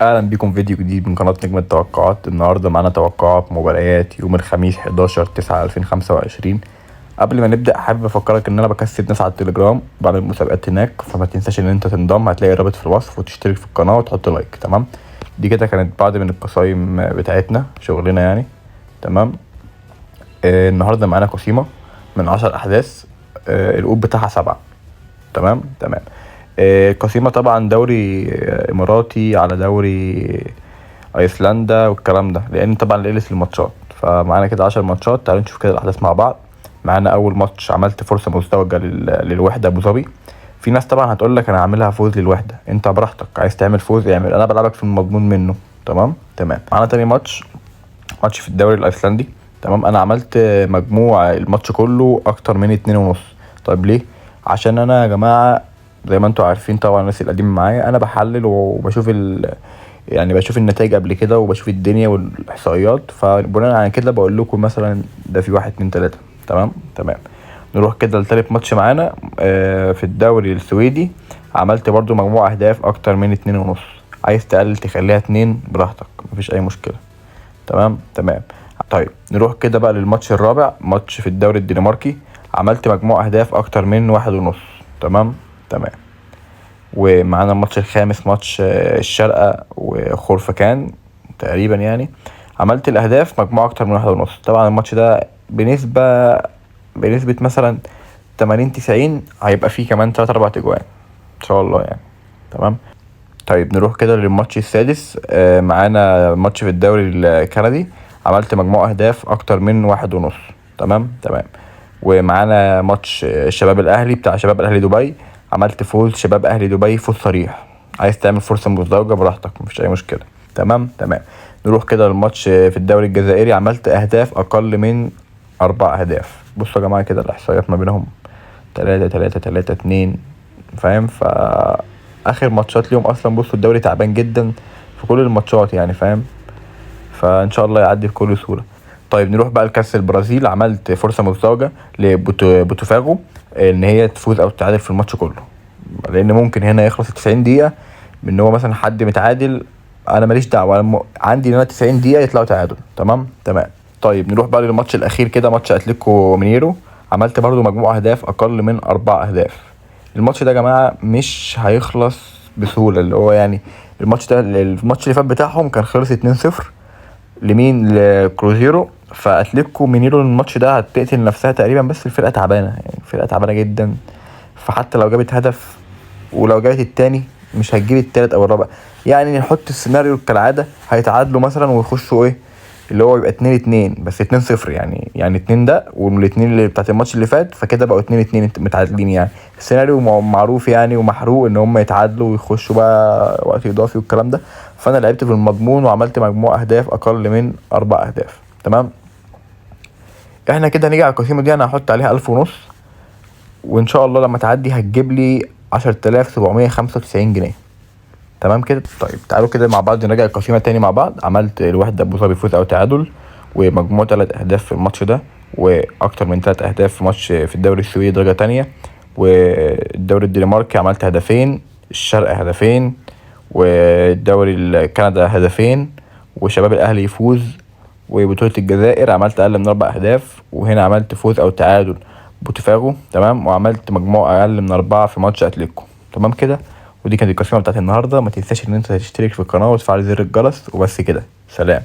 اهلا بيكم فيديو جديد من قناه نجم التوقعات. النهارده معانا توقعات مباريات يوم الخميس 11/9/2025. قبل ما نبدا حابب افكرك ان انا بكسب ناس على التليجرام، بعمل مسابقات هناك، فما تنساش ان انت تنضم. هتلاقي الرابط في الوصف، وتشترك في القناه وتحط لايك. تمام. دي كده كانت بعض من القصايم بتاعتنا، شغلنا يعني. تمام. النهارده معانا قسيمه من 10 احداث. القوب بتاعها 7. تمام. قسيمة طبعا دوري اماراتي على دوري ايسلندا والكلام ده، لان طبعا ليلة الماتشات، فمعانا كده 10 ماتشات. تعالوا نشوف كده الاحداث مع بعض. معانا اول ماتش، عملت فرصة مزدوجة للوحدة ابو ظبي. في ناس طبعا هتقول لك انا هعملها فوز للوحدة، انت براحتك، عايز تعمل فوز اعمل، انا بلعبك في المضمون منه. تمام. معانا تاني ماتش في الدوري الايسلندي. تمام. انا عملت مجموع الماتش كله اكتر من 2.5. طيب ليه؟ عشان انا يا جماعة زي ما انتوا عارفين طبعا، الناس القديمة معايا، انا بحلل وبشوف يعني بشوف النتائج قبل كده، وبشوف الدنيا والاحصائيات، فبناء على كده بقول لكم مثلا ده في 1 2 3. تمام. نروح كده لتالت ماتش معانا في الدوري السويدي. عملت برضو مجموع اهداف اكتر من 2.5. عايز تقلل تخليها 2 براحتك، مفيش اي مشكلة. تمام. طيب نروح كده بقى للماتش الرابع، ماتش في الدوري الدنماركي. عملت مجموع اهداف اكتر من 1.5. تمام. ومعانا الماتش الخامس، ماتش الشارقة وخورفكان تقريبا يعني. عملت الاهداف مجموعة اكتر من 1.5. طبعا الماتش ده بنسبة مثلا 80-90 هيبقى فيه كمان 3-4 اجوان ان شاء الله يعني. تمام. طيب نروح كده للماتش السادس. معانا ماتش في الدوري الكندي. عملت مجموع اهداف اكتر من 1.5. تمام. ومعانا ماتش الشباب الاهلي بتاع شباب الاهلي دبي. عملت فوز شباب اهلي دبي فوز صريح. عايز تعمل فرصة مزدوجة براحتك، مفيش اي مشكلة. تمام. نروح كده للماتش في الدوري الجزائري. عملت اهداف اقل من 4 اهداف. بصوا يا جماعة كده الاحصائيات ما بينهم 3-3-3-2. فاهم؟ اخر ماتشات ليهم اصلا، بصوا الدوري تعبان جدا في كل الماتشات يعني، فاهم؟ فان شاء الله يعدي بكل سهوله. طيب نروح بقى لكاس البرازيل. عملت فرصه مزدوجه لبوتوفاغو ان هي تفوز او تتعادل في الماتش كله، لان ممكن هنا يخلص 90 دقيقه من ان هو مثلا حد متعادل. انا ماليش دعوه، عندي ان انا 90 دقيقه يطلعوا تعادل. تمام. طيب نروح بقى للماتش الاخير كده، ماتش اتليكو مينيرو. عملت برضو مجموع اهداف اقل من 4 اهداف. الماتش ده يا جماعه مش هيخلص بسهوله، اللي هو يعني الماتش اللي فات بتاعهم كان خلص 2-0 لمين؟ لكروزيرو. فاتليكو مينيرو الماتش ده هتقتل نفسها تقريبا، بس الفرقه تعبانه يعني، الفرقه تعبانه جدا. فحتى لو جابت هدف ولو جابت التاني مش هتجيب التالت او الرابع. يعني نحط السيناريو كالعاده، هيتعادلوا مثلا ويخشوا ايه اللي هو يبقى 2-2 بس 2-0 يعني 2 ده والاتنين اللي بتاعت الماتش اللي فات، فكده بقوا 2-2 متعادلين يعني. السيناريو معروف يعني ومحروق ان هم يتعادلوا ويخشوا بقى وقت اضافي والكلام ده. فانا لعبت في المضمون وعملت مجموع اهداف اقل من 4 اهداف. تمام. احنا كده هنيجي على القسيمه دي، انا هحط عليها 1500، وان شاء الله لما تعدي هتجيب لي 10795 جنيه. تمام كده. طيب تعالوا كده مع بعض نراجع القسيمه تاني مع بعض. عملت الوحده ابو ظبي فوز او تعادل، ومجموع 3 اهداف في الماتش ده، واكتر من 3 اهداف في ماتش في الدوري السويدي درجه تانية. والدوري الدنماركي عملت هدفين، الشرق هدفين، والدوري الكندا هدفين، وشباب الاهلي يفوز. وبطوله الجزائر عملت اقل من 4 اهداف، وهنا عملت فوز او تعادل بوتفاغو. تمام. وعملت مجموع اقل من 4 في ماتش اتليكو. تمام كده. ودي كانت القسيمه بتاعت النهارده. ما تنساش ان انت تشترك في القناه وتفعل زر الجرس، وبس كده. سلام.